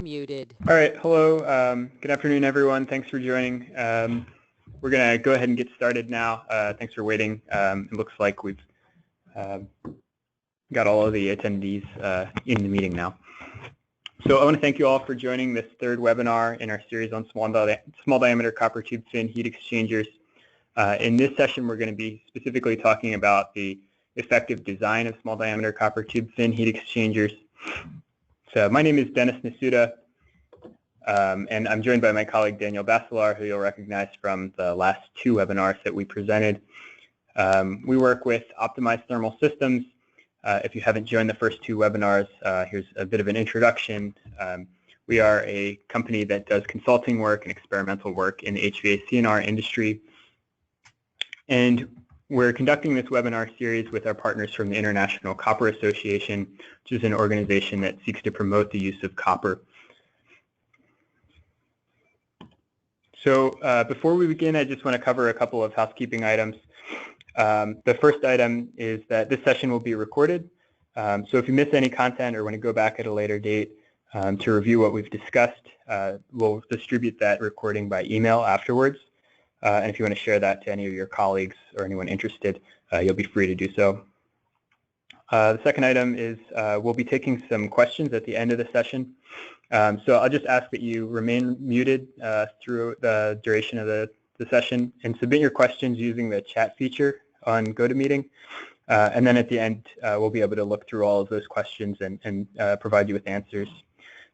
Muted. All right, hello. Good afternoon, everyone. Thanks for joining. We're going to go ahead and get started now. Thanks for waiting. It looks like we've got all of the attendees in the meeting now. So I want to thank you all for joining this third webinar in our series on small diameter copper tube fin heat exchangers. In this session, we're going to be specifically talking about the effective design of small diameter copper tube fin heat exchangers. So my name is Dennis Nasuda, and I'm joined by my colleague Daniel Basilar, who you'll recognize from the last two webinars that we presented. We work with Optimized Thermal Systems. If you haven't joined the first two webinars, here's a bit of an introduction. We are a company that does consulting work and experimental work in the HVAC&R industry. And we're conducting this webinar series with our partners from the International Copper Association, which is an organization that seeks to promote the use of copper. So before we begin, I just want to cover a couple of housekeeping items. The first item is that this session will be recorded. So if you miss any content or want to go back at a later date to review what we've discussed, we'll distribute that recording by email afterwards. And if you want to share that to any of your colleagues or anyone interested, you'll be free to do so. The second item is we'll be taking some questions at the end of the session. So I'll just ask that you remain muted through the duration of the session and submit your questions using the chat feature on GoToMeeting. And then at the end, we'll be able to look through all of those questions and provide you with answers.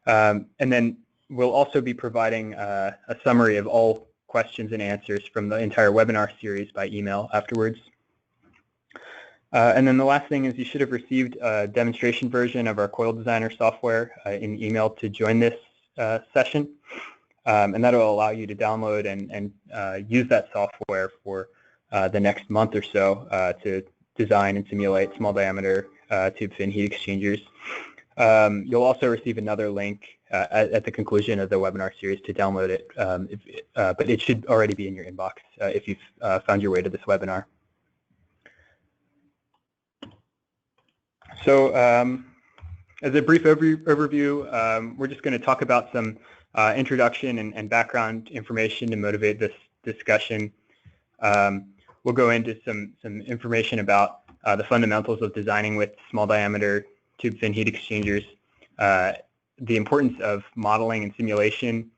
And then we'll also be providing a summary of all questions and answers from the entire webinar series by email afterwards. And then the last thing is you should have received a demonstration version of our Coil Designer software in email to join this session. And that will allow you to download and use that software for the next month or so to design and simulate small diameter tube fin heat exchangers. You'll also receive another link at the conclusion of the webinar series to download it, but it should already be in your inbox if you've found your way to this webinar. So as a brief overview, we're just going to talk about some introduction and background information to motivate this discussion. We'll go into some information about the fundamentals of designing with small diameter tube fin heat exchangers, the importance of modeling and simulation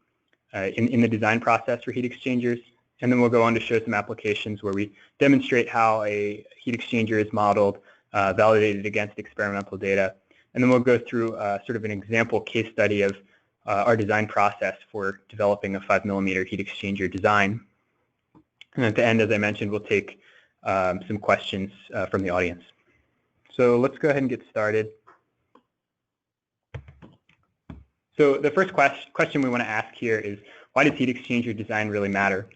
in the design process for heat exchangers, and then we'll go on to show some applications where we demonstrate how a heat exchanger is modeled, validated against experimental data, and then we'll go through sort of an example case study of our design process for developing a 5mm heat exchanger design. And at the end, as I mentioned, we'll take some questions from the audience. So let's go ahead and get started. So the first question we want to ask here is, why does heat exchanger design really matter?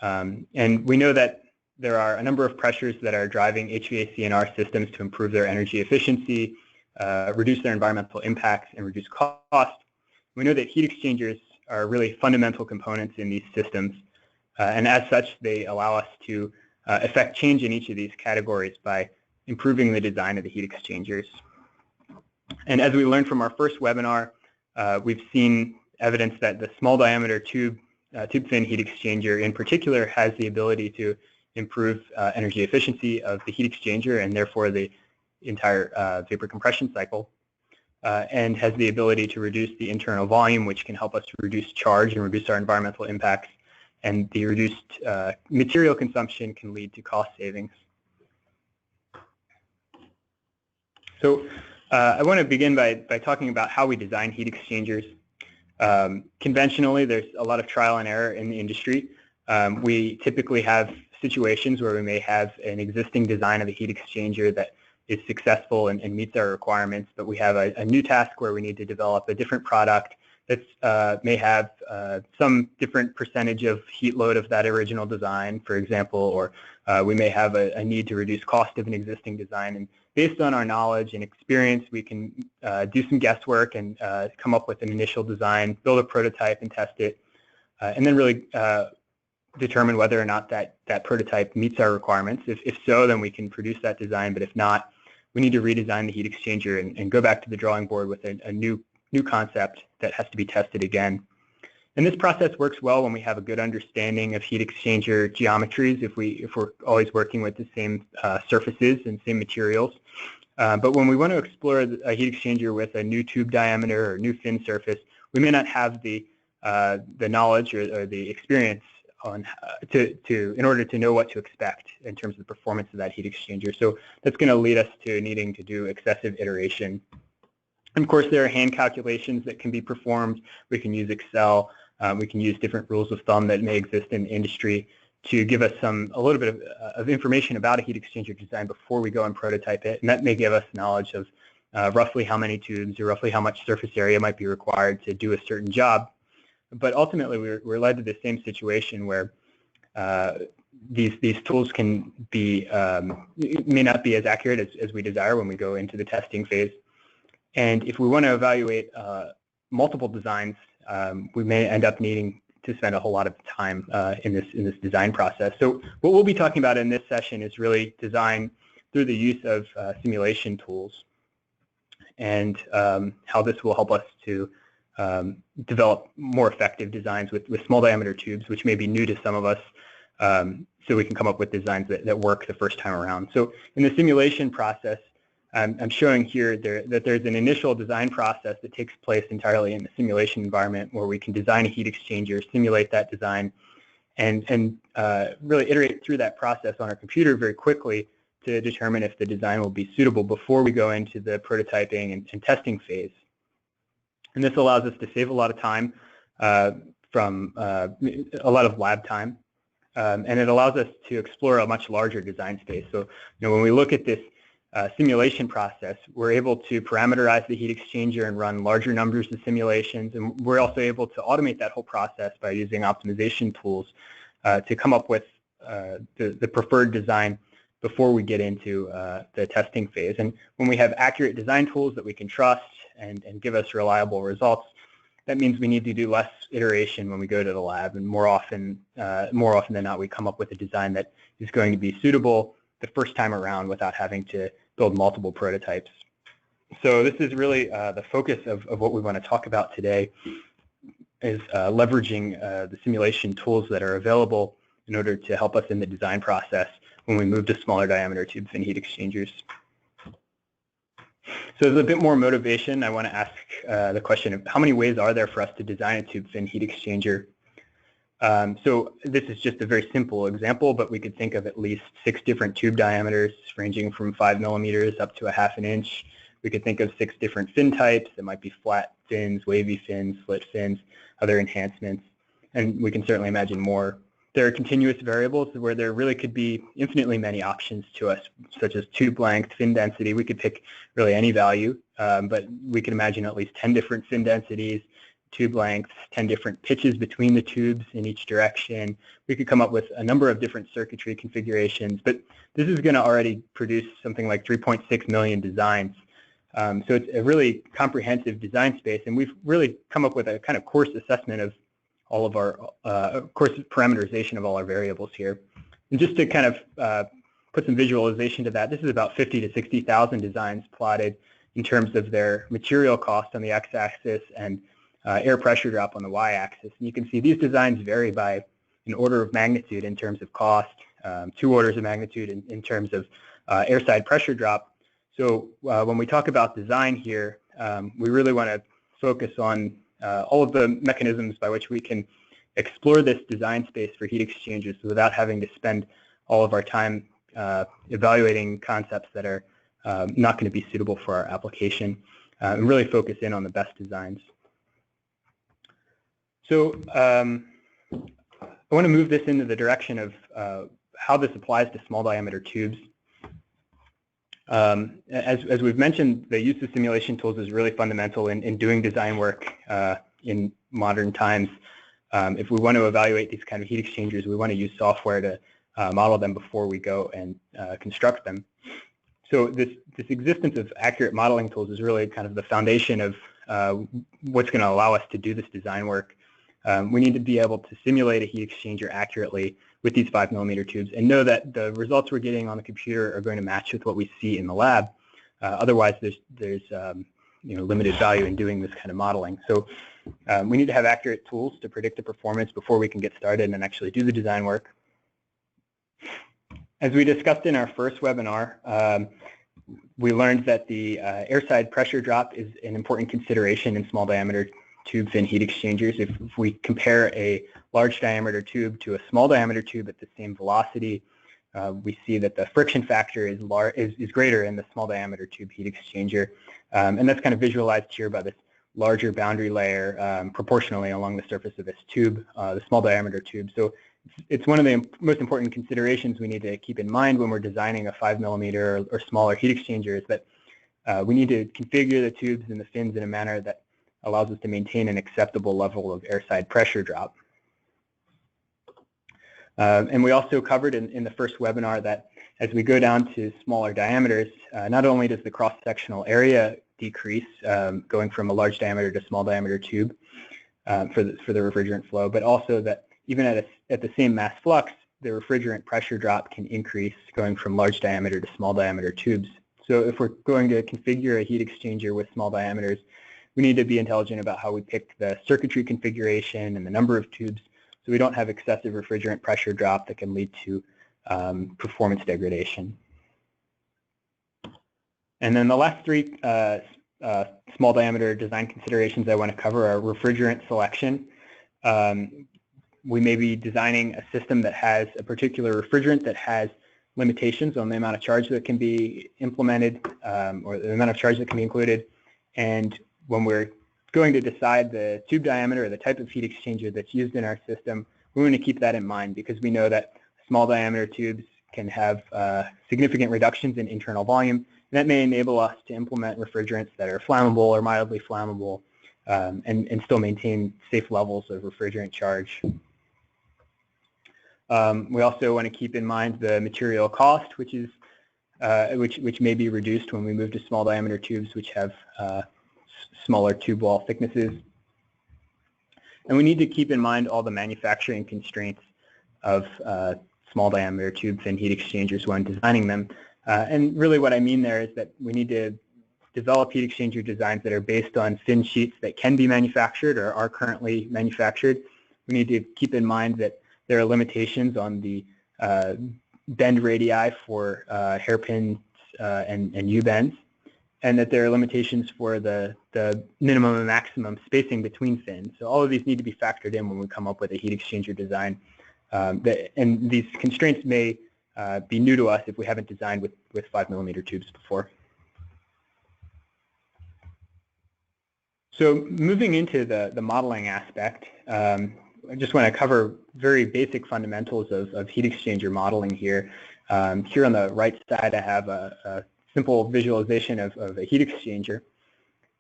And we know that there are a number of pressures that are driving HVAC&R systems to improve their energy efficiency, reduce their environmental impacts, and reduce cost. We know that heat exchangers are really fundamental components in these systems, and as such, they allow us to effect change in each of these categories by improving the design of the heat exchangers. And as we learned from our first webinar, we've seen evidence that the small diameter tube fin heat exchanger in particular has the ability to improve energy efficiency of the heat exchanger and therefore the entire vapor compression cycle, and has the ability to reduce the internal volume, which can help us to reduce charge and reduce our environmental impacts, and the reduced material consumption can lead to cost savings. So I want to begin by talking about how we design heat exchangers. Conventionally, there's a lot of trial and error in the industry. We typically have situations where we may have an existing design of a heat exchanger that is successful and meets our requirements, but we have a new task where we need to develop a different product that may have some different percentage of heat load of that original design, for example, or we may have a need to reduce cost of an existing design. And based on our knowledge and experience, we can do some guesswork and come up with an initial design, build a prototype and test it, and then really determine whether or not that prototype meets our requirements. If so, then we can produce that design, but if not, we need to redesign the heat exchanger and go back to the drawing board with a new new concept that has to be tested again. And this process works well when we have a good understanding of heat exchanger geometries, if we're always working with the same surfaces and same materials. But when we want to explore a heat exchanger with a new tube diameter or new fin surface, we may not have the knowledge or the experience on in order to know what to expect in terms of the performance of that heat exchanger. So that's going to lead us to needing to do excessive iteration. And of course, there are hand calculations that can be performed. We can use Excel. We can use different rules of thumb that may exist in the industry to give us a little bit of information about a heat exchanger design before we go and prototype it. And that may give us knowledge of roughly how many tubes or roughly how much surface area might be required to do a certain job. But ultimately, we're led to the same situation where these tools can be may not be as accurate as we desire when we go into the testing phase. And if we want to evaluate multiple designs, we may end up needing to spend a whole lot of time in this design process. So what we'll be talking about in this session is really design through the use of simulation tools, and how this will help us to develop more effective designs with small diameter tubes, which may be new to some of us, so we can come up with designs that work the first time around. So in the simulation process, I'm showing here that there's an initial design process that takes place entirely in the simulation environment, where we can design a heat exchanger, simulate that design, and really iterate through that process on our computer very quickly to determine if the design will be suitable before we go into the prototyping and testing phase. And this allows us to save a lot of time from a lot of lab time, and it allows us to explore a much larger design space. So, when we look at this simulation process, we're able to parameterize the heat exchanger and run larger numbers of simulations, and we're also able to automate that whole process by using optimization tools to come up with the preferred design before we get into the testing phase. And when we have accurate design tools that we can trust and give us reliable results, that means we need to do less iteration when we go to the lab, and more often than not, we come up with a design that is going to be suitable the first time around without having to build multiple prototypes. So this is really the focus of what we want to talk about today, is leveraging the simulation tools that are available in order to help us in the design process when we move to smaller diameter tube fin heat exchangers. So there's a bit more motivation. I want to ask the question of how many ways are there for us to design a tube fin heat exchanger? So this is just a very simple example, but we could think of at least 6 different tube diameters ranging from 5 millimeters up to 1/2 inch. We could think of 6 different fin types. That might be flat fins, wavy fins, slit fins, other enhancements, and we can certainly imagine more. There are continuous variables where there really could be infinitely many options to us, such as tube length, fin density. We could pick really any value, but we can imagine at least 10 different fin densities, tube lengths, 10 different pitches between the tubes in each direction. We could come up with a number of different circuitry configurations, but this is going to already produce something like 3.6 million designs. So it's a really comprehensive design space, and we've really come up with a kind of coarse assessment of all of our, coarse parameterization of all our variables here. And just to kind of put some visualization to that, this is about 50 to 60,000 designs plotted in terms of their material cost on the x-axis and air pressure drop on the y-axis. And you can see these designs vary by an order of magnitude in terms of cost, 2 orders of magnitude in terms of airside pressure drop. So when we talk about design here, we really want to focus on all of the mechanisms by which we can explore this design space for heat exchangers without having to spend all of our time evaluating concepts that are not going to be suitable for our application, and really focus in on the best designs. So I want to move this into the direction of how this applies to small diameter tubes. As we've mentioned, the use of simulation tools is really fundamental in doing design work in modern times. If we want to evaluate these kind of heat exchangers, we want to use software to model them before we go and construct them. So this existence of accurate modeling tools is really kind of the foundation of what's going to allow us to do this design work. We need to be able to simulate a heat exchanger accurately with these 5 millimeter tubes and know that the results we're getting on the computer are going to match with what we see in the lab. Otherwise, there's limited value in doing this kind of modeling. So we need to have accurate tools to predict the performance before we can get started and actually do the design work. As we discussed in our first webinar, we learned that the airside pressure drop is an important consideration in small diameter tube fin heat exchangers. If we compare a large diameter tube to a small diameter tube at the same velocity, we see that the friction factor is greater in the small diameter tube heat exchanger. And that's kind of visualized here by this larger boundary layer proportionally along the surface of this tube, the small diameter tube. So it's one of the most important considerations we need to keep in mind when we're designing a 5mm or smaller heat exchanger, is that we need to configure the tubes and the fins in a manner that allows us to maintain an acceptable level of airside pressure drop. And we also covered in the first webinar that as we go down to smaller diameters, not only does the cross-sectional area decrease, going from a large diameter to small diameter tube for the refrigerant flow, but also that even at the same mass flux, the refrigerant pressure drop can increase going from large diameter to small diameter tubes. So if we're going to configure a heat exchanger with small diameters, we need to be intelligent about how we pick the circuitry configuration and the number of tubes, so we don't have excessive refrigerant pressure drop that can lead to performance degradation. And then the last three small diameter design considerations I want to cover are refrigerant selection. We may be designing a system that has a particular refrigerant that has limitations on the amount of charge that can be implemented, or the amount of charge that can be included. And when we're going to decide the tube diameter or the type of heat exchanger that's used in our system, we want to keep that in mind, because we know that small diameter tubes can have significant reductions in internal volume, and that may enable us to implement refrigerants that are flammable or mildly flammable, and still maintain safe levels of refrigerant charge. We also want to keep in mind the material cost, which may be reduced when we move to small diameter tubes, which have smaller tube wall thicknesses. And we need to keep in mind all the manufacturing constraints of small diameter tube fin heat exchangers when designing them. And really what I mean there is that we need to develop heat exchanger designs that are based on fin sheets that can be manufactured or are currently manufactured. We need to keep in mind that there are limitations on the bend radii for hairpins and U-bends, and that there are limitations for the minimum and maximum spacing between fins. So all of these need to be factored in when we come up with a heat exchanger design. And these constraints may be new to us if we haven't designed with 5mm tubes before. So moving into the modeling aspect, I just want to cover very basic fundamentals of heat exchanger modeling here. Here on the right side, I have a simple visualization of a heat exchanger.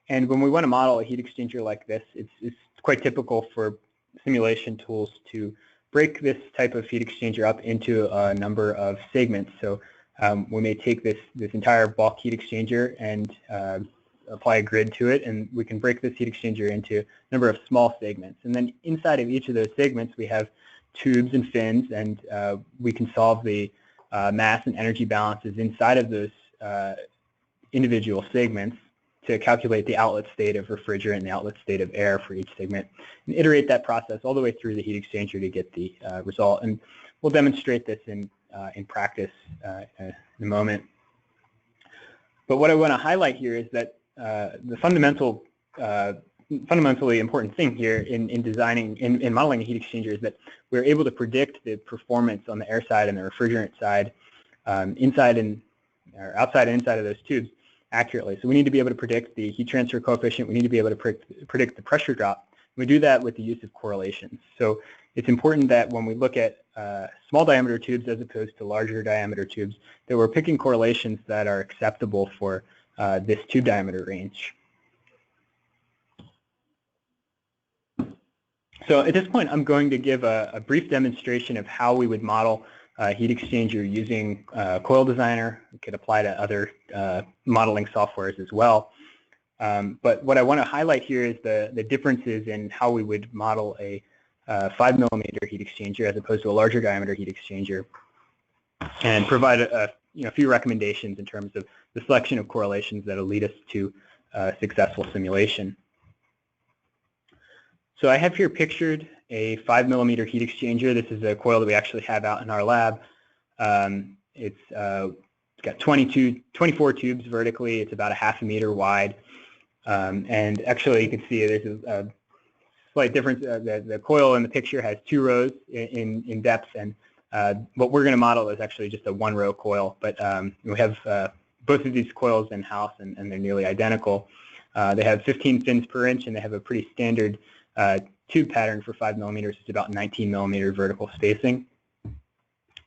And when we want to model a heat exchanger like this, it's quite typical for simulation tools to break this type of heat exchanger up into a number of segments. So we may take this entire bulk heat exchanger and apply a grid to it, and we can break this heat exchanger into a number of small segments. And then inside of each of those segments, we have tubes and fins, and we can solve the mass and energy balances inside of those individual segments to calculate the outlet state of refrigerant and the outlet state of air for each segment, and iterate that process all the way through the heat exchanger to get the result. And we'll demonstrate this in practice in a moment. But what I want to highlight here is that the fundamentally important thing here in designing, in modeling a heat exchanger, is that we're able to predict the performance on the air side and the refrigerant side, inside and or outside and inside of those tubes accurately. So we need to be able to predict the heat transfer coefficient. We need to be able to predict the pressure drop. We do that with the use of correlations. So it's important that when we look at small diameter tubes as opposed to larger diameter tubes, that we're picking correlations that are acceptable for this tube diameter range. So at this point, I'm going to give a brief demonstration of how we would model a heat exchanger using Coil Designer. We could apply to other modeling softwares as well. But what I want to highlight here is the differences in how we would model a 5mm heat exchanger as opposed to a larger diameter heat exchanger, and provide a few recommendations in terms of the selection of correlations that will lead us to successful simulation. So I have here pictured a 5mm heat exchanger. This is a coil that we actually have out in our lab. It's got 24 tubes vertically. It's about a ½ meter wide. And actually, you can see there's a slight difference. The coil in the picture has 2 rows in depth, and what we're going to model is actually just a 1-row coil. But we have both of these coils in-house, and they're nearly identical. They have 15 fins per inch, and they have a pretty standard tube pattern for 5mm. It's about 19mm vertical spacing.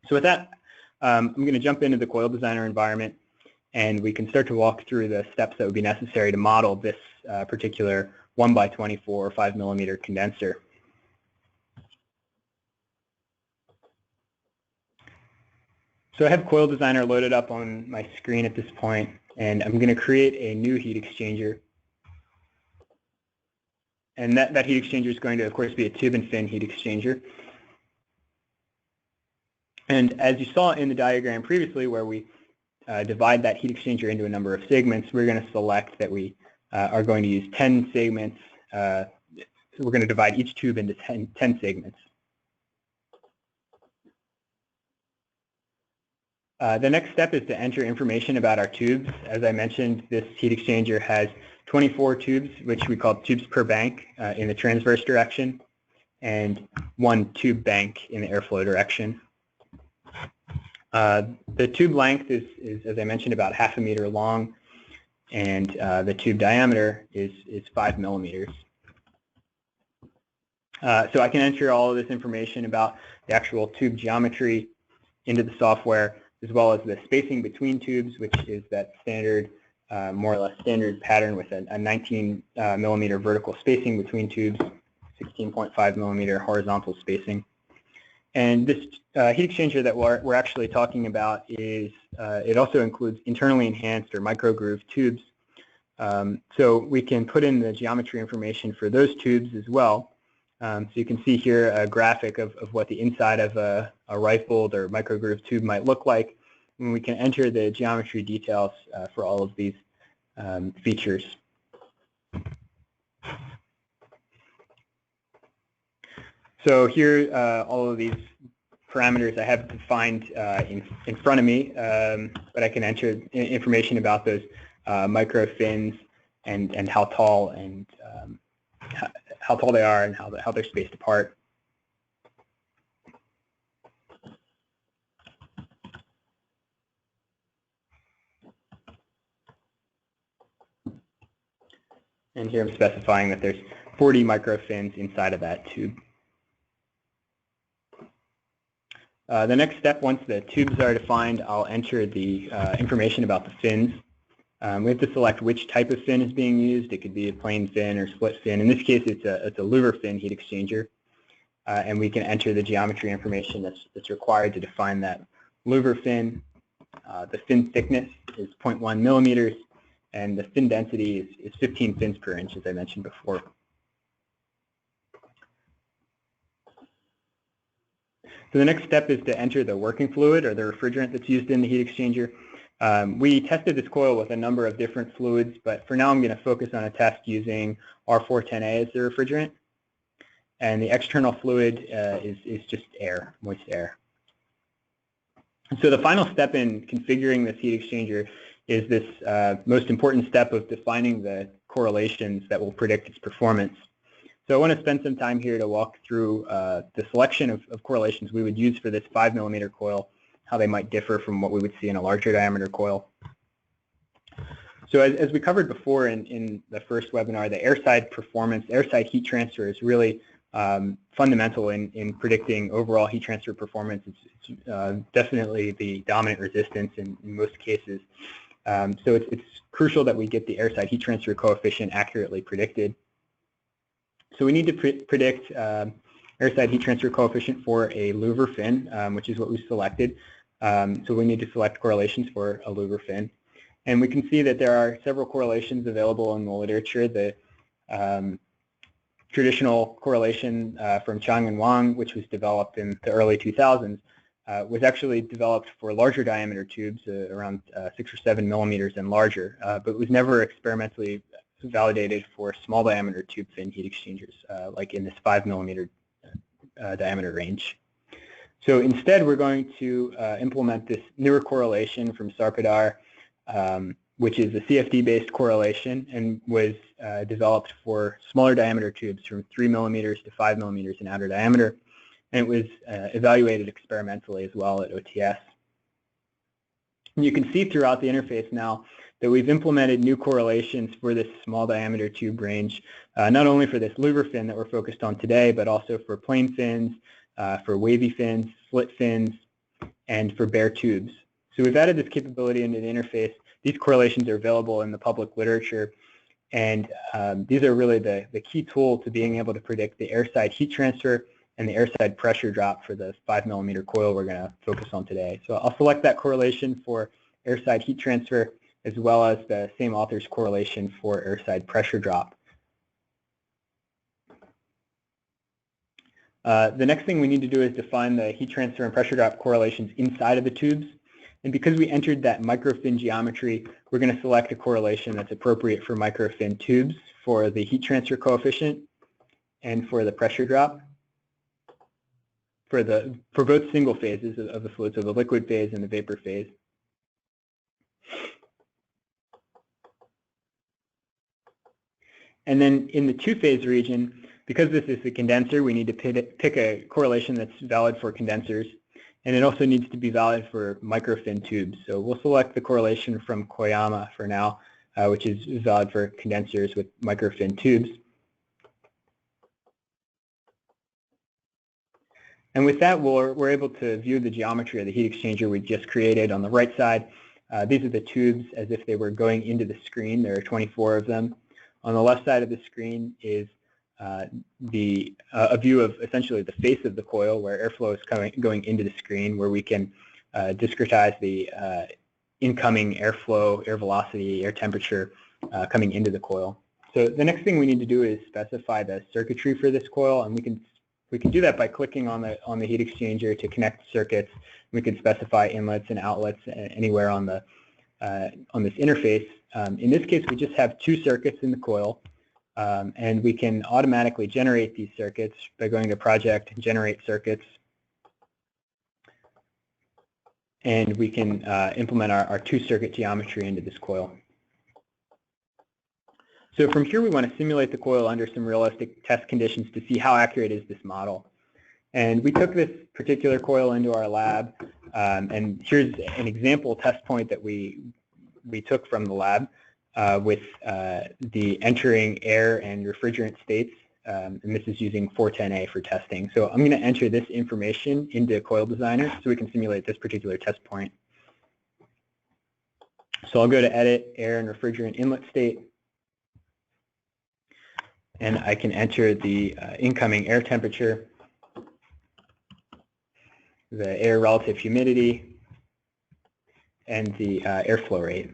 So with that, I'm going to jump into the Coil Designer environment, and we can start to walk through the steps that would be necessary to model this particular 1x24 or 5mm condenser. So I have Coil Designer loaded up on my screen at this point, and I'm going to create a new heat exchanger. And that heat exchanger is going to, of course, be a tube and fin heat exchanger. And as you saw in the diagram previously, where we divide that heat exchanger into a number of segments, we're going to select that we are going to use 10 segments. So we're going to divide each tube into 10 segments. The next step is to enter information about our tubes. As I mentioned, this heat exchanger has 24 tubes, which we call tubes per bank in the transverse direction, and 1 tube bank in the airflow direction. The tube length is, as I mentioned, about ½ meter long, and the tube diameter is 5mm. So I can enter all of this information about the actual tube geometry into the software, as well as the spacing between tubes, which is that standard, more or less standard pattern with a 19mm vertical spacing between tubes, 16.5mm horizontal spacing. And this heat exchanger that we're actually talking about is, it also includes internally enhanced or microgroove tubes. So we can put in the geometry information for those tubes as well. So you can see here a graphic of what the inside of a rifled or microgroove tube might look like. And we can enter the geometry details for all of these features. So here, all of these parameters I have defined in front of me, but I can enter information about those micro fins and how tall and how tall they are and how they're spaced apart. And here I'm specifying that there's 40 microfins inside of that tube. The next step, once the tubes are defined, I'll enter the information about the fins. We have to select which type of fin is being used. It could be a plain fin or split fin. In this case, it's a louver fin heat exchanger. And we can enter the geometry information that's required to define that louver fin. The fin thickness is 0.1 millimeters, and the fin density is 15 fins per inch, as I mentioned before. So the next step is to enter the working fluid or the refrigerant that's used in the heat exchanger. We tested this coil with a number of different fluids, but for now I'm going to focus on a test using R410A as the refrigerant. And the external fluid is just air, moist air. So the final step in configuring this heat exchanger is this most important step of defining the correlations that will predict its performance. So I want to spend some time here to walk through the selection of correlations we would use for this 5mm coil, how they might differ from what we would see in a larger diameter coil. So as we covered before in the first webinar, the airside performance, airside heat transfer is really fundamental in predicting overall heat transfer performance. It's definitely the dominant resistance in most cases. So it's crucial that we get the airside heat transfer coefficient accurately predicted. So we need to predict airside heat transfer coefficient for a louver fin, which is what we selected. So we need to select correlations for a louver fin. And we can see that there are several correlations available in the literature. The traditional correlation from Chang and Wang, which was developed in the early 2000s, was actually developed for larger diameter tubes, around 6 or 7 millimeters and larger, but was never experimentally validated for small diameter tube fin heat exchangers, like in this 5 millimeter diameter range. So instead, we're going to implement this newer correlation from Sarpadar, which is a CFD-based correlation and was developed for smaller diameter tubes from 3 millimeters to 5 millimeters in outer diameter. And it was evaluated experimentally as well at OTS. And you can see throughout the interface now that we've implemented new correlations for this small diameter tube range, not only for this louver fin that we're focused on today, but also for plane fins, for wavy fins, slit fins, and for bare tubes. So we've added this capability into the interface. These correlations are available in the public literature, and these are really the key tool to being able to predict the airside heat transfer and the airside pressure drop for the 5 millimeter coil we're going to focus on today. So I'll select that correlation for airside heat transfer, as well as the same author's correlation for airside pressure drop. The next thing we need to do is define the heat transfer and pressure drop correlations inside of the tubes. And because we entered that microfin geometry, we're going to select a correlation that's appropriate for microfin tubes for the heat transfer coefficient and for the pressure drop for both single phases of the fluid, so the liquid phase and the vapor phase. And then in the two-phase region, because this is a condenser, we need to pick a correlation that's valid for condensers. And it also needs to be valid for microfin tubes. So we'll select the correlation from Koyama for now, which is valid for condensers with microfin tubes. And with that, we're able to view the geometry of the heat exchanger we just created. On the right side, these are the tubes as if they were going into the screen. There are 24 of them. On the left side of the screen is a view of essentially the face of the coil, where airflow is going into the screen, where we can discretize the incoming airflow, air velocity, air temperature coming into the coil. So the next thing we need to do is specify the circuitry for this coil, and we can do that by clicking on the heat exchanger to connect circuits. We can specify inlets and outlets anywhere on this interface. In this case, we just have 2 circuits in the coil. And we can automatically generate these circuits by going to Project and Generate Circuits. And we can implement our 2-circuit geometry into this coil. So from here, we want to simulate the coil under some realistic test conditions to see how accurate is this model. And we took this particular coil into our lab. And here's an example test point that we took from the lab. With the entering air and refrigerant states, and this is using 410A for testing. So I'm going to enter this information into Coil Designer so we can simulate this particular test point. So I'll go to Edit, Air and Refrigerant Inlet State, and I can enter the incoming air temperature, the air relative humidity, and the airflow rate.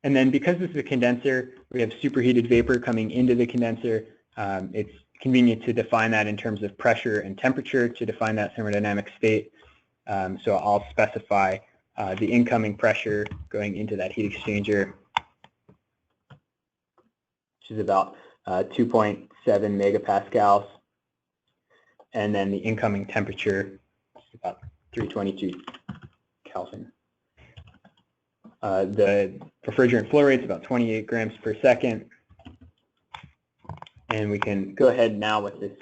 And then because this is a condenser, we have superheated vapor coming into the condenser. It's convenient to define that in terms of pressure and temperature to define that thermodynamic state. So I'll specify the incoming pressure going into that heat exchanger, which is about 2.7 megapascals. And then the incoming temperature is about 322 Kelvin. The refrigerant flow rate is about 28 grams per second. And we can go ahead now with this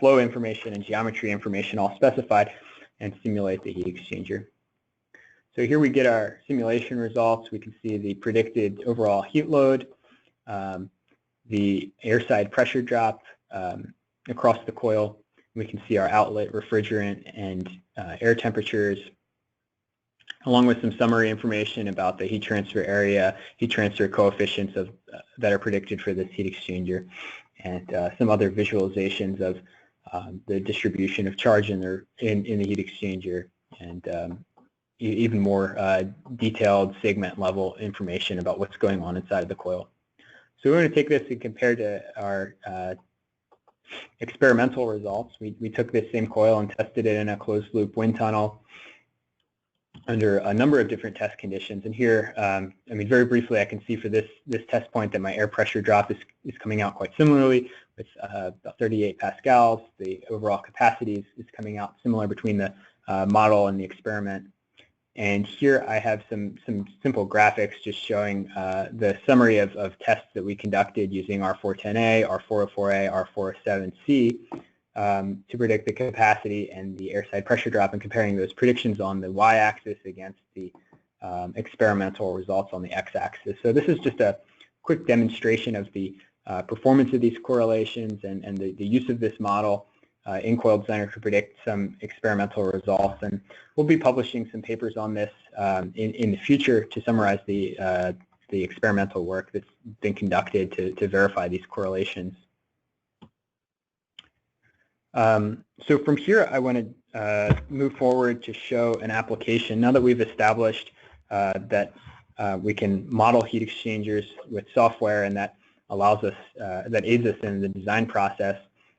flow information and geometry information all specified and simulate the heat exchanger. So here we get our simulation results. We can see the predicted overall heat load, the airside pressure drop across the coil. We can see our outlet refrigerant and air temperatures, along with some summary information about the heat transfer area, heat transfer coefficients that are predicted for this heat exchanger, and some other visualizations of the distribution of charge in the heat exchanger, and even more detailed segment level information about what's going on inside of the coil. So we're going to take this and compare to our experimental results. We took this same coil and tested it in a closed-loop wind tunnel under a number of different test conditions. And here, I mean, very briefly, I can see for this test point that my air pressure drop is coming out quite similarly with about 38 pascals. The overall capacity is coming out similar between the model and the experiment. And here I have some simple graphics just showing the summary of tests that we conducted using R410A, R404A, R407C to predict the capacity and the airside pressure drop, and comparing those predictions on the y-axis against the experimental results on the x-axis. So this is just a quick demonstration of the performance of these correlations and the use of this model in Coil Designer to predict some experimental results. And we'll be publishing some papers on this in the future to summarize the experimental work that's been conducted to verify these correlations. So from here, I want to move forward to show an application. Now that we've established that we can model heat exchangers with software, and that allows us, that aids us in the design process,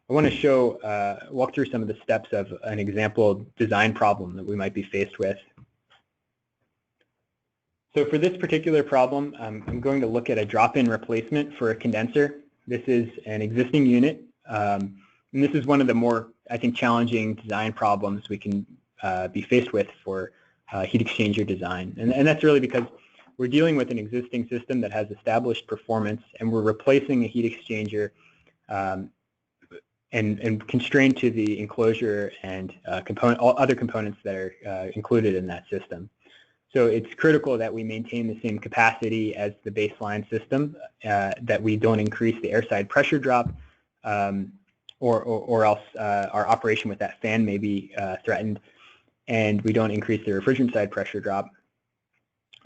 I want to walk through some of the steps of an example design problem that we might be faced with. So for this particular problem, I'm going to look at a drop-in replacement for a condenser. This is an existing unit. And this is one of the more, I think, challenging design problems we can be faced with for heat exchanger design. And that's really because we're dealing with an existing system that has established performance, and we're replacing a heat exchanger and constrained to the enclosure and all other components that are included in that system. So it's critical that we maintain the same capacity as the baseline system, that we don't increase the airside pressure drop, or else our operation with that fan may be threatened, and we don't increase the refrigerant side pressure drop.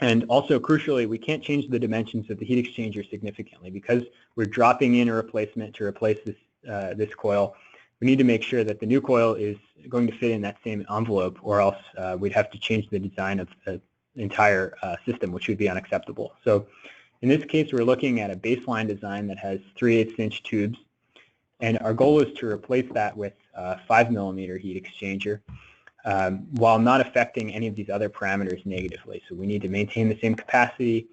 And also, crucially, we can't change the dimensions of the heat exchanger significantly because we're dropping in a replacement to replace this coil. We need to make sure that the new coil is going to fit in that same envelope, or else we'd have to change the design of the entire system, which would be unacceptable. So in this case, we're looking at a baseline design that has 3/8" tubes, and our goal is to replace that with a 5mm heat exchanger while not affecting any of these other parameters negatively. So we need to maintain the same capacity,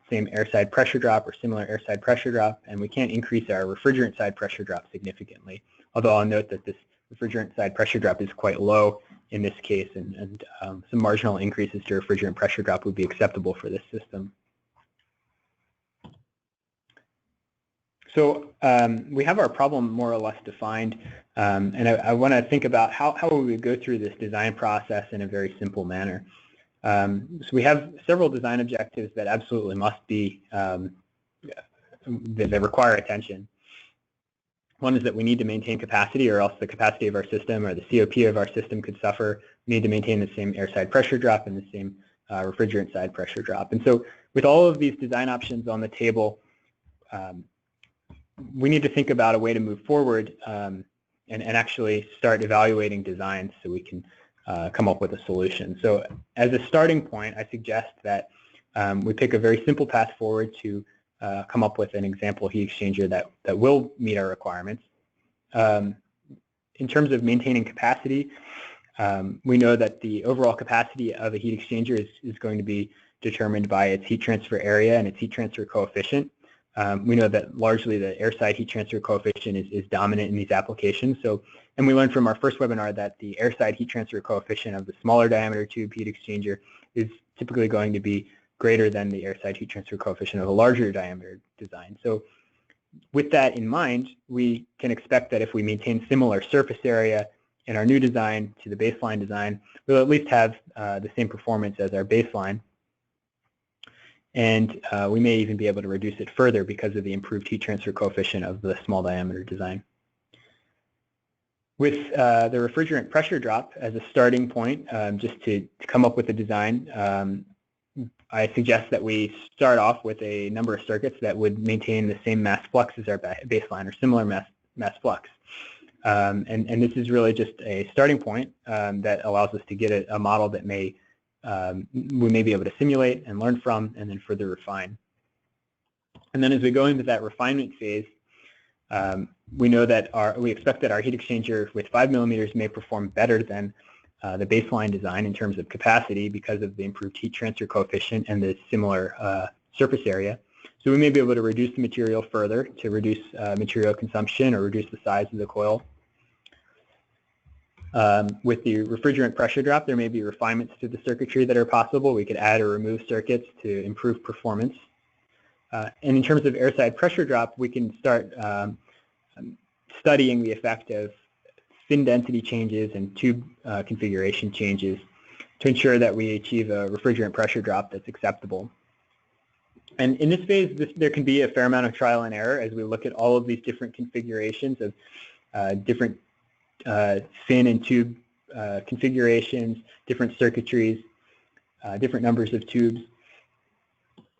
same airside pressure drop or similar airside pressure drop, and we can't increase our refrigerant side pressure drop significantly. Although I'll note that this refrigerant side pressure drop is quite low in this case, and some marginal increases to refrigerant pressure drop would be acceptable for this system. So we have our problem more or less defined, and I want to think about how we would go through this design process in a very simple manner. So we have several design objectives that absolutely must be, that require attention. One is that we need to maintain capacity, or else the capacity of our system or the COP of our system could suffer. We need to maintain the same airside pressure drop and the same refrigerant side pressure drop. And so with all of these design options on the table, we need to think about a way to move forward and actually start evaluating designs so we can come up with a solution. So as a starting point, I suggest that we pick a very simple path forward to come up with an example heat exchanger that will meet our requirements. In terms of maintaining capacity, we know that the overall capacity of a heat exchanger is going to be determined by its heat transfer area and its heat transfer coefficient. We know that largely the airside heat transfer coefficient is dominant in these applications. So, and we learned from our first webinar that the airside heat transfer coefficient of the smaller diameter tube heat exchanger is typically going to be greater than the airside heat transfer coefficient of a larger diameter design. So with that in mind, we can expect that if we maintain similar surface area in our new design to the baseline design, we'll at least have the same performance as our baseline. And we may even be able to reduce it further because of the improved heat transfer coefficient of the small diameter design. With the refrigerant pressure drop as a starting point, just to come up with a design, I suggest that we start off with a number of circuits that would maintain the same mass flux as our baseline, or similar mass flux. And this is really just a starting point that allows us to get a model that we may be able to simulate and learn from, and then further refine. And then as we go into that refinement phase, We know that we expect that our heat exchanger with 5 millimeters may perform better than the baseline design in terms of capacity because of the improved heat transfer coefficient and the similar surface area. So we may be able to reduce the material further to reduce material consumption or reduce the size of the coil. With the refrigerant pressure drop, there may be refinements to the circuitry that are possible. We could add or remove circuits to improve performance. And in terms of airside pressure drop, we can start studying the effect of fin density changes and tube configuration changes to ensure that we achieve a refrigerant pressure drop that's acceptable. And in this phase, there can be a fair amount of trial and error as we look at all of these different configurations of different fin and tube configurations, different circuitries, different numbers of tubes.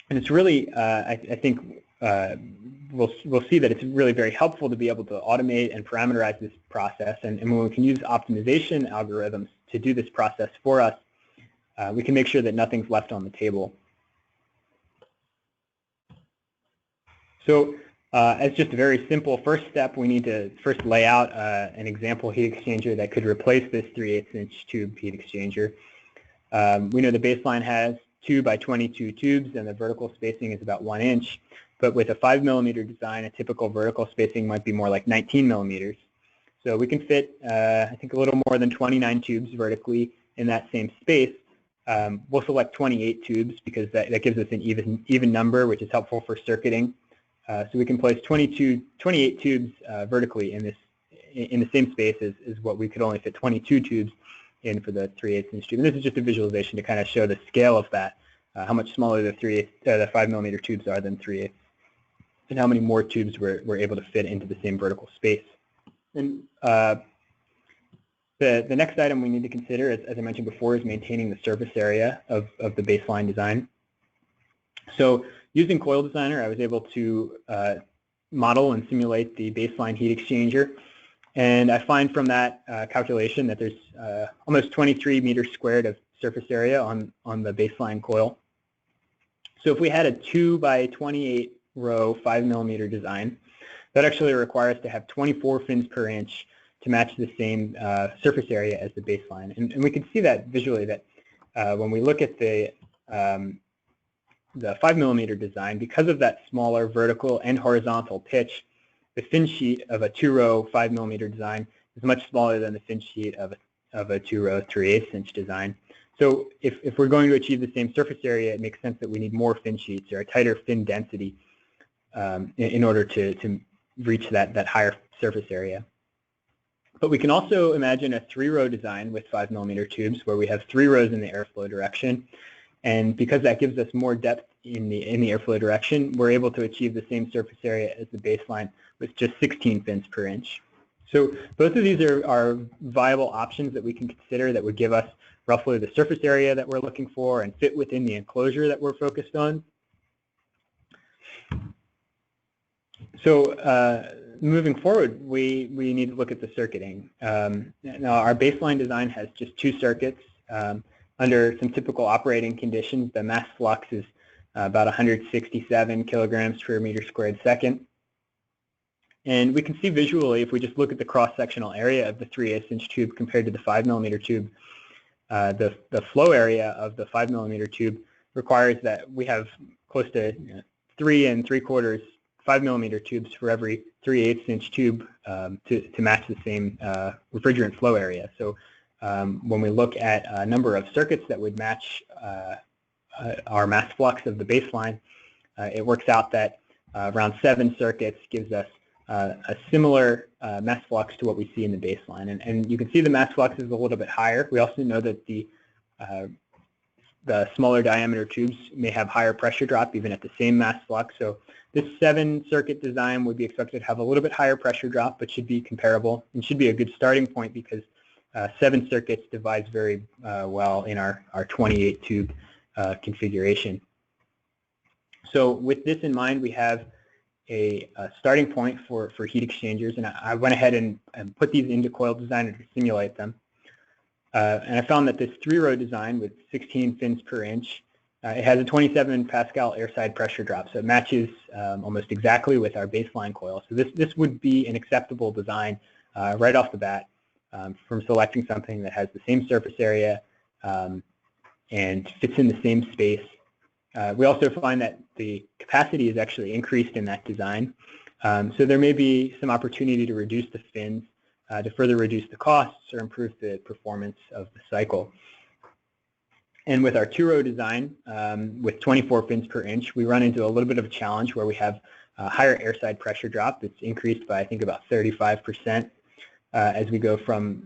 And it's really, I think, we'll see that it's really very helpful to be able to automate and parameterize this process. And when we can use optimization algorithms to do this process for us, we can make sure that nothing's left on the table. So as just a very simple first step, we need to first lay out an example heat exchanger that could replace this 3/8-inch tube heat exchanger. We know the baseline has 2 by 22 tubes and the vertical spacing is about 1 inch. But with a 5 millimeter design, a typical vertical spacing might be more like 19 millimeters. So we can fit, I think, a little more than 29 tubes vertically in that same space. We'll select 28 tubes because that gives us an even number, which is helpful for circuiting. So we can place 28 tubes vertically in the same space as what we could only fit 22 tubes in for the 3/8-inch tube. And this is just a visualization to kind of show the scale of that, how much smaller the 5 millimeter tubes are than 3/8, and how many more tubes we're able to fit into the same vertical space. And the next item we need to consider, as I mentioned before, is maintaining the surface area of the baseline design. So using Coil Designer, I was able to model and simulate the baseline heat exchanger. And I find from that calculation that there's almost 23 meters squared of surface area on the baseline coil. So if we had a 2 by 28 row 5 millimeter design, that actually requires to have 24 fins per inch to match the same surface area as the baseline. And we can see that visually, that when we look at the 5 millimeter design, because of that smaller vertical and horizontal pitch, the fin sheet of a 2-row 5 millimeter design is much smaller than the fin sheet of a 2-row 3/8-inch design. So if we're going to achieve the same surface area, it makes sense that we need more fin sheets or a tighter fin density in order to reach that higher surface area. But we can also imagine a 3-row design with 5 millimeter tubes where we have 3 rows in the airflow direction. And because that gives us more depth in the airflow direction, we're able to achieve the same surface area as the baseline with just 16 fins per inch. So both of these are viable options that we can consider that would give us roughly the surface area that we're looking for and fit within the enclosure that we're focused on. So moving forward, we need to look at the circuiting. Now our baseline design has just 2 circuits. Under some typical operating conditions, the mass flux is about 167 kilograms per meter squared second. And we can see visually, if we just look at the cross-sectional area of the 3/8-inch tube compared to the 5 millimeter tube, the flow area of the 5 millimeter tube requires that we have close to 3 3/4 5 millimeter tubes for every 3/8-inch tube to match the same refrigerant flow area. So when we look at a number of circuits that would match our mass flux of the baseline, it works out that around 7 circuits gives us a similar mass flux to what we see in the baseline. And you can see the mass flux is a little bit higher. We also know that the smaller diameter tubes may have higher pressure drop even at the same mass flux. So this 7-circuit design would be expected to have a little bit higher pressure drop, but should be comparable and should be a good starting point because 7 circuits divides very well in our 28 tube configuration. So with this in mind, we have a starting point for heat exchangers, and I went ahead and put these into Coil Designer to simulate them. And I found that this 3-row design with 16 fins per inch It has a 27 Pascal airside pressure drop, so it matches almost exactly with our baseline coil. So this would be an acceptable design right off the bat from selecting something that has the same surface area and fits in the same space. We also find that the capacity is actually increased in that design. So there may be some opportunity to reduce the fins to further reduce the costs or improve the performance of the cycle. And with our two-row design, with 24 fins per inch, we run into a little bit of a challenge where we have a higher airside pressure drop. It's increased by, I think, about 35% as we go from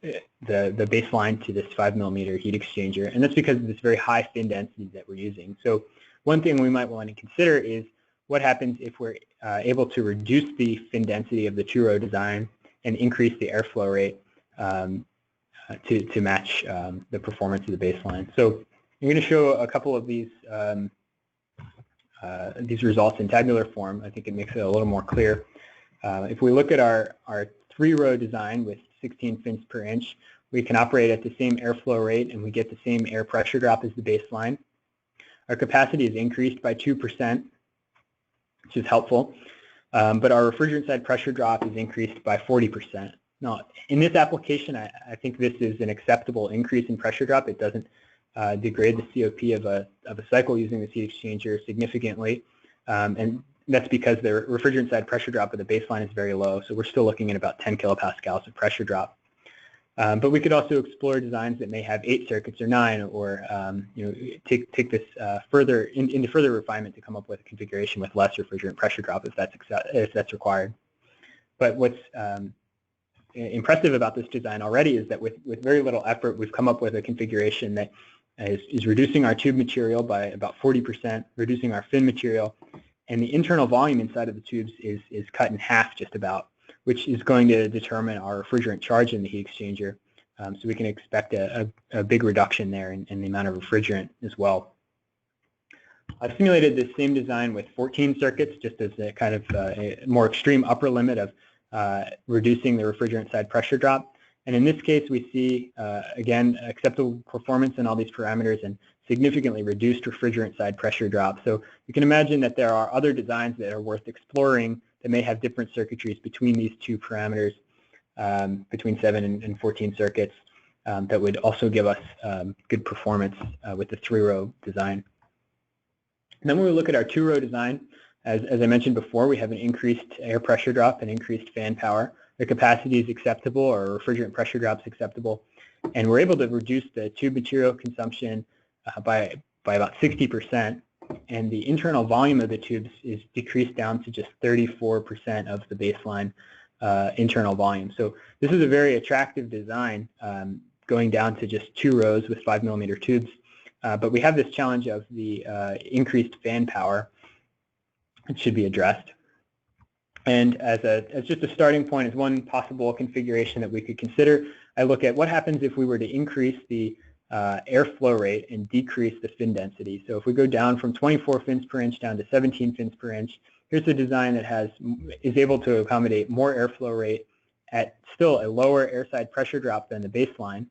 the baseline to this 5mm heat exchanger. And that's because of this very high fin density that we're using. So one thing we might want to consider is what happens if we're able to reduce the fin density of the two-row design and increase the airflow rate to match the performance of the baseline. So I'm going to show a couple of these results in tabular form. I think it makes it a little more clear. If we look at our three-row design with 16 fins per inch, we can operate at the same airflow rate and we get the same air pressure drop as the baseline. Our capacity is increased by 2%, which is helpful, but our refrigerant side pressure drop is increased by 40%. Now, in this application, I think this is an acceptable increase in pressure drop. It doesn't degrade the COP of a cycle using the heat exchanger significantly, and that's because the refrigerant side pressure drop of the baseline is very low, so we're still looking at about 10 kilopascals of pressure drop. But we could also explore designs that may have 8 circuits or 9, or take this further into further refinement to come up with a configuration with less refrigerant pressure drop if that's required. But what's impressive about this design already is that with very little effort, we've come up with a configuration that is reducing our tube material by about 40%, reducing our fin material, and the internal volume inside of the tubes is cut in half just about, which is going to determine our refrigerant charge in the heat exchanger. So we can expect a big reduction there in the amount of refrigerant as well. I've simulated this same design with 14 circuits just as a kind of a more extreme upper limit of reducing the refrigerant side pressure drop. And in this case, we see, again, acceptable performance in all these parameters and significantly reduced refrigerant side pressure drop. So you can imagine that there are other designs that are worth exploring that may have different circuitries between these two parameters, between 7 and 14 circuits, that would also give us good performance with the 3-row design. And then when we look at our 2-row design, as I mentioned before, we have an increased air pressure drop and increased fan power. The capacity is acceptable, or refrigerant pressure drop is acceptable, and we're able to reduce the tube material consumption by about 60%, and the internal volume of the tubes is decreased down to just 34% of the baseline internal volume. So this is a very attractive design, going down to just 2 rows with 5mm tubes, but we have this challenge of the increased fan power. It should be addressed. And as just a starting point, as one possible configuration that we could consider, I look at what happens if we were to increase the airflow rate and decrease the fin density. So if we go down from 24 fins per inch down to 17 fins per inch, here's a design that is able to accommodate more airflow rate at still a lower airside pressure drop than the baseline.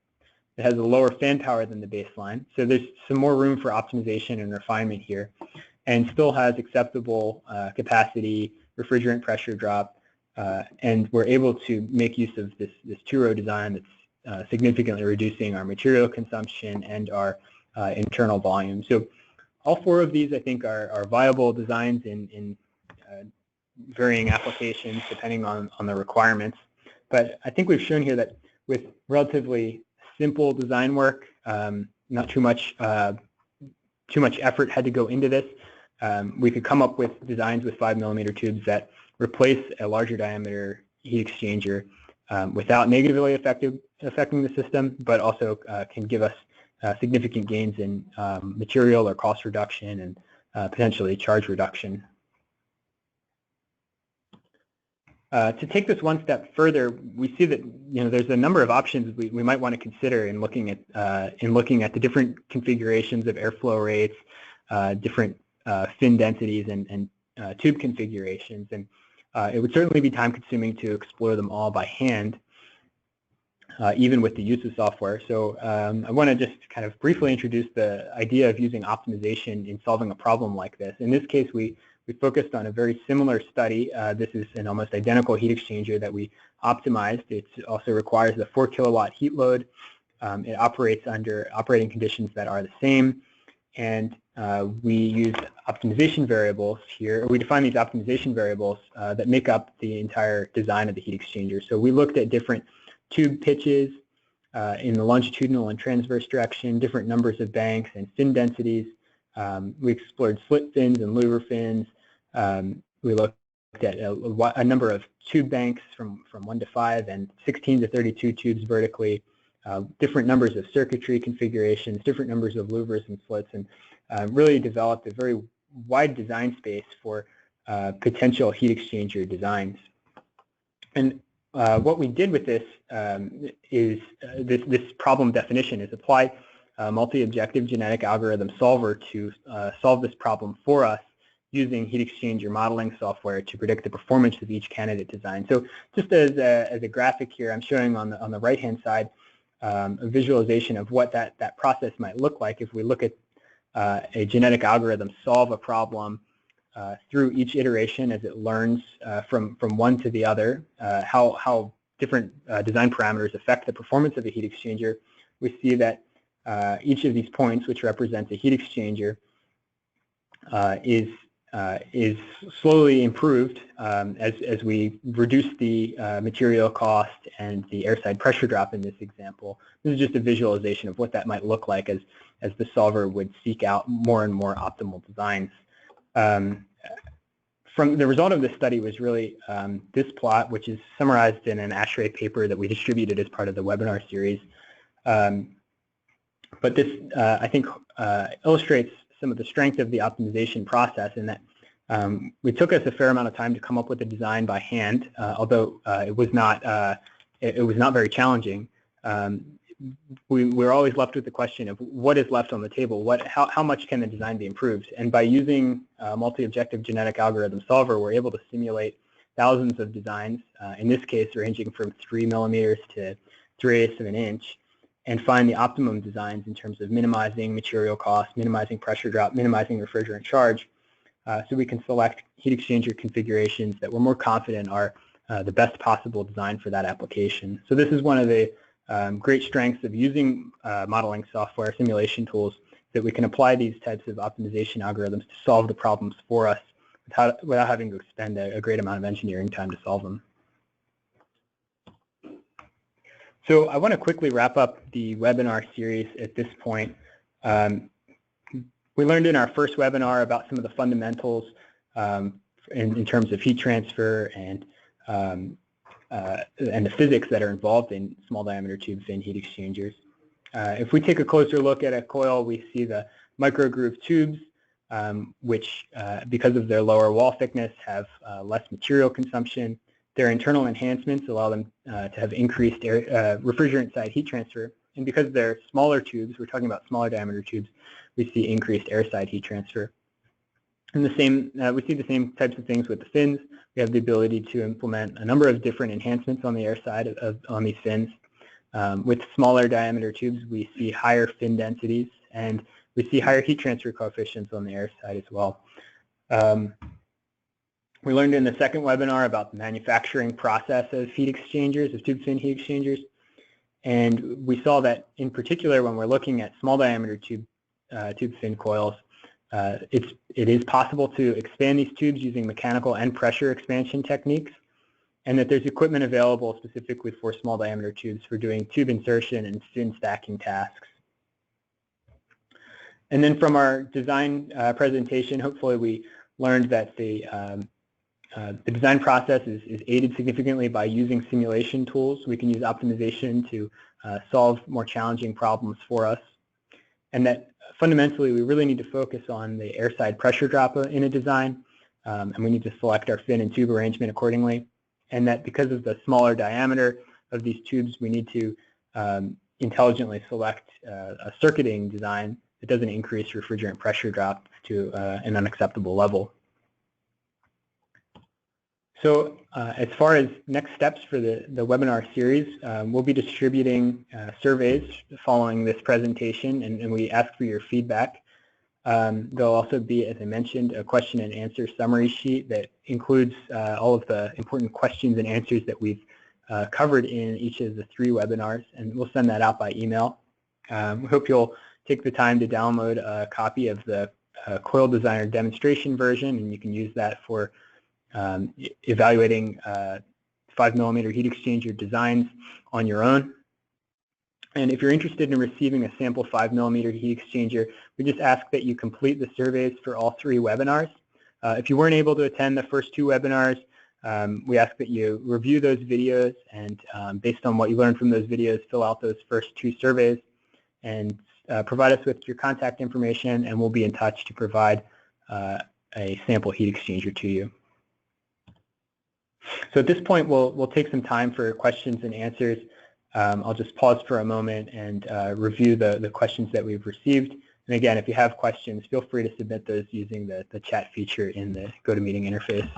It has a lower fan power than the baseline. So there's some more room for optimization and refinement here, and still has acceptable capacity, refrigerant pressure drop, and we're able to make use of this 2-row design that's significantly reducing our material consumption and our internal volume. So all 4 of these, I think, are viable designs in varying applications depending on the requirements. But I think we've shown here that with relatively simple design work, not too much effort had to go into this. We could come up with designs with 5mm tubes that replace a larger diameter heat exchanger without negatively affecting the system, but also can give us significant gains in material or cost reduction and potentially charge reduction. To take this one step further, we see that there's a number of options we might want to consider in looking at the different configurations of airflow rates, different fin densities, and tube configurations, and it would certainly be time-consuming to explore them all by hand. even with the use of software. So I want to just kind of briefly introduce the idea of using optimization in solving a problem like this. In this case, we focused on a very similar study. This is an almost identical heat exchanger that we optimized. It also requires the 4 kilowatt heat load. It operates under operating conditions that are the same. And we use optimization variables here, or we define these optimization variables that make up the entire design of the heat exchanger. So we looked at different tube pitches in the longitudinal and transverse direction, different numbers of banks and fin densities. We explored slit fins and louver fins. We looked at a number of tube banks from 1 to 5 and 16 to 32 tubes vertically, different numbers of circuitry configurations, different numbers of louvers and slits, and really developed a very wide design space for potential heat exchanger designs. And what we did with this is this problem definition is apply a multi-objective genetic algorithm solver to solve this problem for us using heat exchanger modeling software to predict the performance of each candidate design. So just as a graphic here, I'm showing on the right-hand side a visualization of what that process might look like if we look at a genetic algorithm solve a problem through each iteration as it learns from one to the other, how different design parameters affect the performance of a heat exchanger. We see that each of these points, which represents a heat exchanger, is slowly improved as we reduce the material cost and the airside pressure drop in this example. This is just a visualization of what that might look like as the solver would seek out more and more optimal designs. From the result of this study was really this plot, which is summarized in an ASHRAE paper that we distributed as part of the webinar series. But this, I think, illustrates some of the strength of the optimization process in that it took us a fair amount of time to come up with the design by hand, although it was not very challenging. We're always left with the question of what is left on the table, how much can the design be improved? And by using multi-objective genetic algorithm solver, we're able to simulate thousands of designs, in this case ranging from 3 millimeters to 3/8 of an inch, and find the optimum designs in terms of minimizing material cost, minimizing pressure drop, minimizing refrigerant charge, so we can select heat exchanger configurations that we're more confident are the best possible design for that application. So this is one of the great strengths of using modeling software, simulation tools, that we can apply these types of optimization algorithms to solve the problems for us without having to expend a great amount of engineering time to solve them. So I want to quickly wrap up the webinar series at this point. We learned in our first webinar about some of the fundamentals in terms of heat transfer and the physics that are involved in small diameter tube fin heat exchangers. If we take a closer look at a coil, we see the microgroove tubes, which because of their lower wall thickness have less material consumption. Their internal enhancements allow them to have increased refrigerant side heat transfer. And because they're smaller tubes, we're talking about smaller diameter tubes, we see increased air side heat transfer. And we see the same types of things with the fins. We have the ability to implement a number of different enhancements on the air side on these fins. With smaller diameter tubes, we see higher fin densities, and we see higher heat transfer coefficients on the air side as well. We learned in the second webinar about the manufacturing process of heat exchangers, of tube fin heat exchangers. And we saw that in particular when we're looking at small diameter tube fin coils, it is possible to expand these tubes using mechanical and pressure expansion techniques, and that there's equipment available specifically for small diameter tubes for doing tube insertion and fin stacking tasks. And then from our design presentation, hopefully we learned that the design process is aided significantly by using simulation tools. We can use optimization to solve more challenging problems for us, and that fundamentally we really need to focus on the airside pressure drop in a design, and we need to select our fin and tube arrangement accordingly, and that because of the smaller diameter of these tubes, we need to intelligently select a circuiting design that doesn't increase refrigerant pressure drop to an unacceptable level. So as far as next steps for the webinar series, we'll be distributing surveys following this presentation, and we ask for your feedback. There'll also be, as I mentioned, a question and answer summary sheet that includes all of the important questions and answers that we've covered in each of the 3 webinars, and we'll send that out by email. We hope you'll take the time to download a copy of the Coil Designer demonstration version, and you can use that for evaluating 5mm heat exchanger designs on your own. And if you're interested in receiving a sample 5mm heat exchanger, we just ask that you complete the surveys for all 3 webinars. If you weren't able to attend the first 2 webinars, we ask that you review those videos and based on what you learned from those videos, fill out those first 2 surveys and provide us with your contact information, and we'll be in touch to provide a sample heat exchanger to you. So at this point, we'll take some time for questions and answers. I'll just pause for a moment and review the questions that we've received. And again, if you have questions, feel free to submit those using the chat feature in the GoToMeeting interface.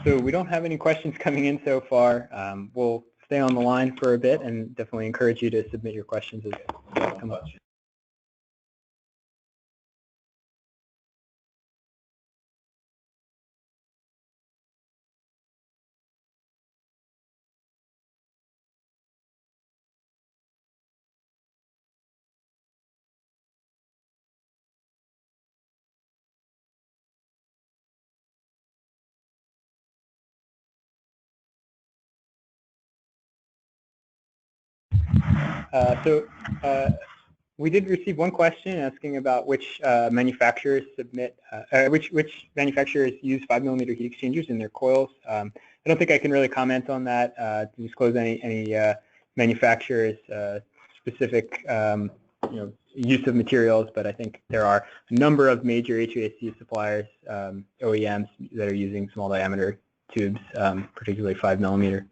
So we don't have any questions coming in so far. We'll stay on the line for a bit and definitely encourage you to submit your questions as they come up. We did receive one question asking about which manufacturers which manufacturers use 5mm heat exchangers in their coils. I don't think I can really comment on that to disclose any manufacturers' specific use of materials, but I think there are a number of major HVAC suppliers, OEMs, that are using small diameter tubes, particularly 5mm.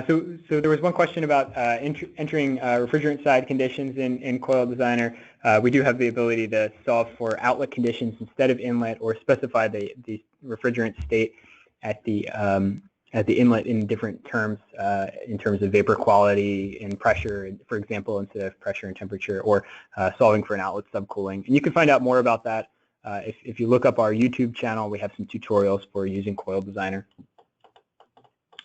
So there was one question about entering refrigerant side conditions in Coil Designer. We do have the ability to solve for outlet conditions instead of inlet, or specify the refrigerant state at the inlet in different terms, in terms of vapor quality and pressure, for example, instead of pressure and temperature, or solving for an outlet subcooling. And you can find out more about that if you look up our YouTube channel. We have some tutorials for using Coil Designer.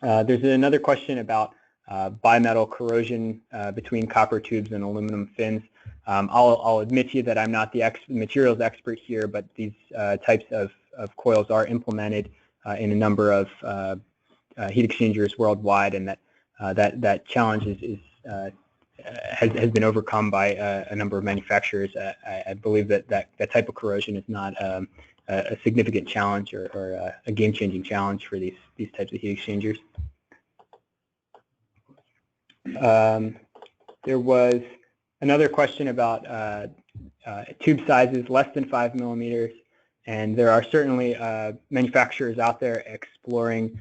There's another question about bimetal corrosion between copper tubes and aluminum fins. I'll admit to you that I'm not the materials expert here, but these types of coils are implemented in a number of heat exchangers worldwide, and that challenge has been overcome by a number of manufacturers. I believe that type of corrosion is not a significant challenge or a game-changing challenge for these types of heat exchangers. There was another question about tube sizes less than 5 millimeters And there are certainly manufacturers out there exploring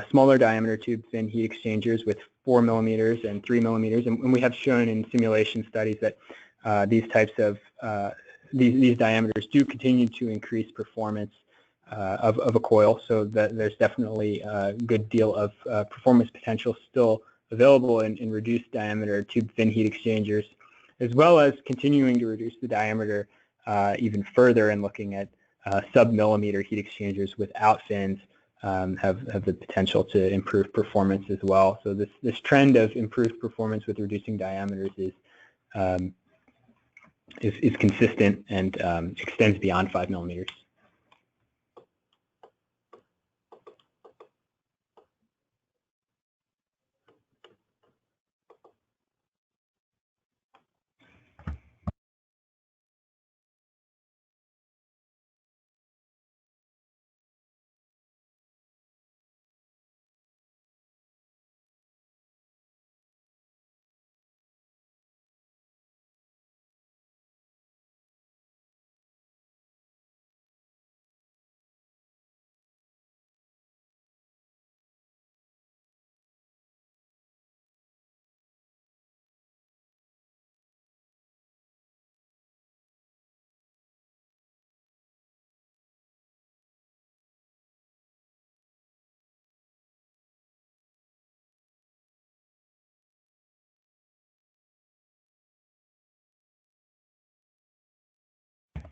smaller diameter tube fin heat exchangers with 4 millimeters and 3 millimeters. And we have shown in simulation studies that these types of these diameters do continue to increase performance of a coil, so that there's definitely a good deal of performance potential still available in reduced diameter tube fin heat exchangers, as well as continuing to reduce the diameter even further and looking at sub-millimeter heat exchangers without fins have the potential to improve performance as well. So this trend of improved performance with reducing diameters is consistent and extends beyond 5 millimeters.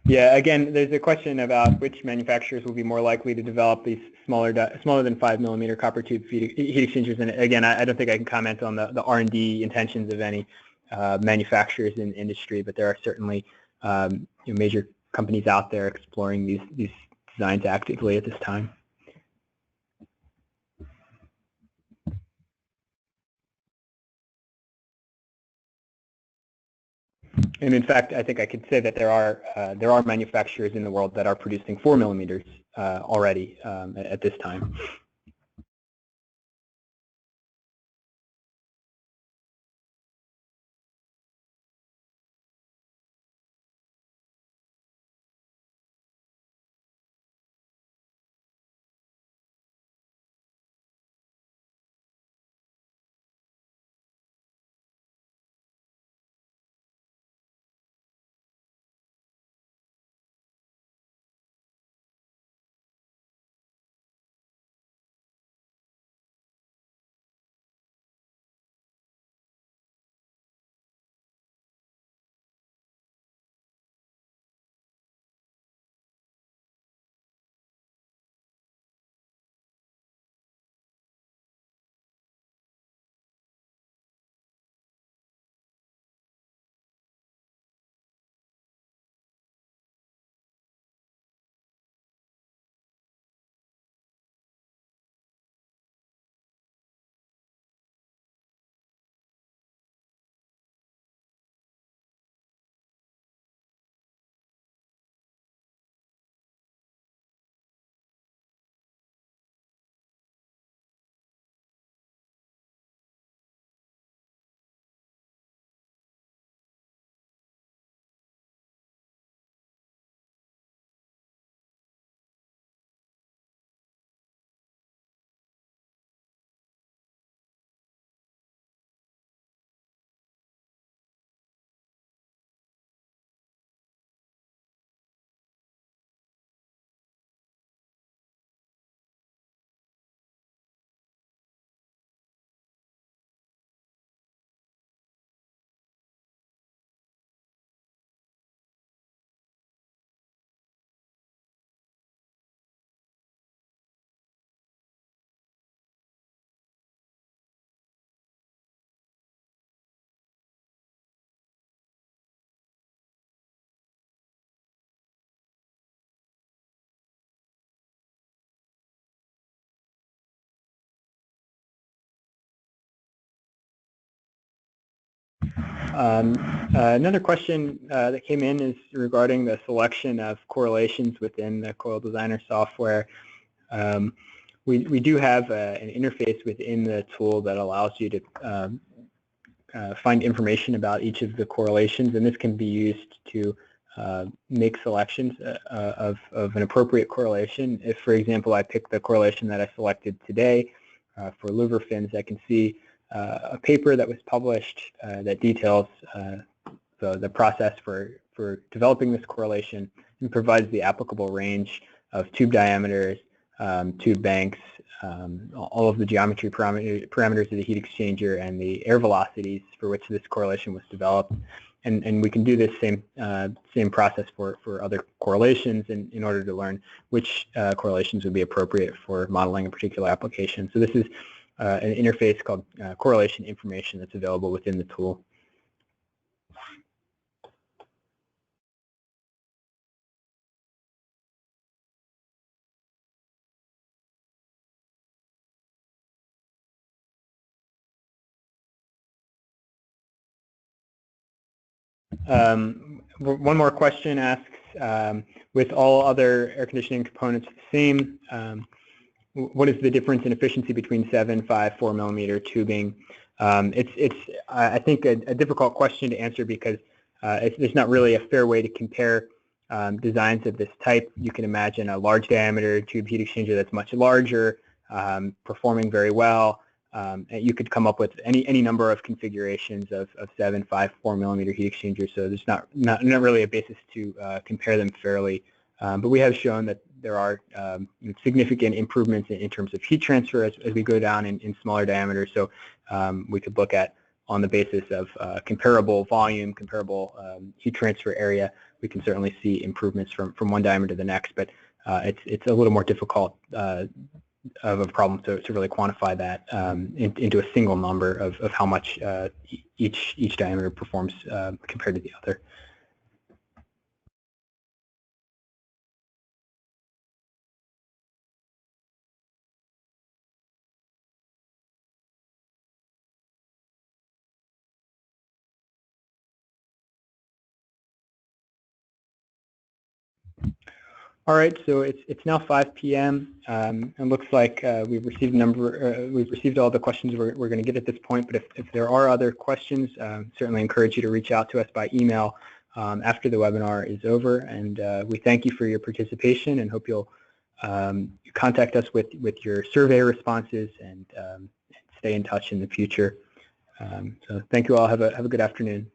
Yeah, again, there's a question about which manufacturers will be more likely to develop these smaller than 5 millimeter copper tube heat exchangers. And again, I don't think I can comment on the R&D intentions of any manufacturers in the industry, but there are certainly major companies out there exploring these designs actively at this time. And in fact, I think I could say that there are manufacturers in the world that are producing 4 millimeters already at this time. Another question that came in is regarding the selection of correlations within the Coil Designer software. We do have an interface within the tool that allows you to find information about each of the correlations, and this can be used to make selections of an appropriate correlation. If, for example, I pick the correlation that I selected today for liver fins, I can see a paper that was published that details the process for developing this correlation and provides the applicable range of tube diameters, tube banks, all of the geometry parameters of the heat exchanger, and the air velocities for which this correlation was developed. And we can do this same process for other correlations in order to learn which correlations would be appropriate for modeling a particular application. So this is an interface called correlation information that's available within the tool. One more question asks, with all other air conditioning components the same, what is the difference in efficiency between 7, 5, 4 millimeter tubing? It's I think, a difficult question to answer because there's not really a fair way to compare designs of this type. You can imagine a large diameter tube heat exchanger that's much larger, performing very well. You could come up with any number of configurations of 7, 5, 4 millimeter heat exchangers, so there's not really a basis to compare them fairly. But we have shown that there are significant improvements in terms of heat transfer as we go down in smaller diameters. So we could look at, on the basis of comparable volume, comparable heat transfer area, we can certainly see improvements from one diameter to the next. But it's a little more difficult of a problem to really quantify that into a single number of how much each diameter performs compared to the other. All right, so it's now 5 p.m. It looks like we've received all the questions we're going to get at this point. But if there are other questions, certainly encourage you to reach out to us by email after the webinar is over. And we thank you for your participation and hope you'll contact us with your survey responses and stay in touch in the future. So thank you all. Have a good afternoon.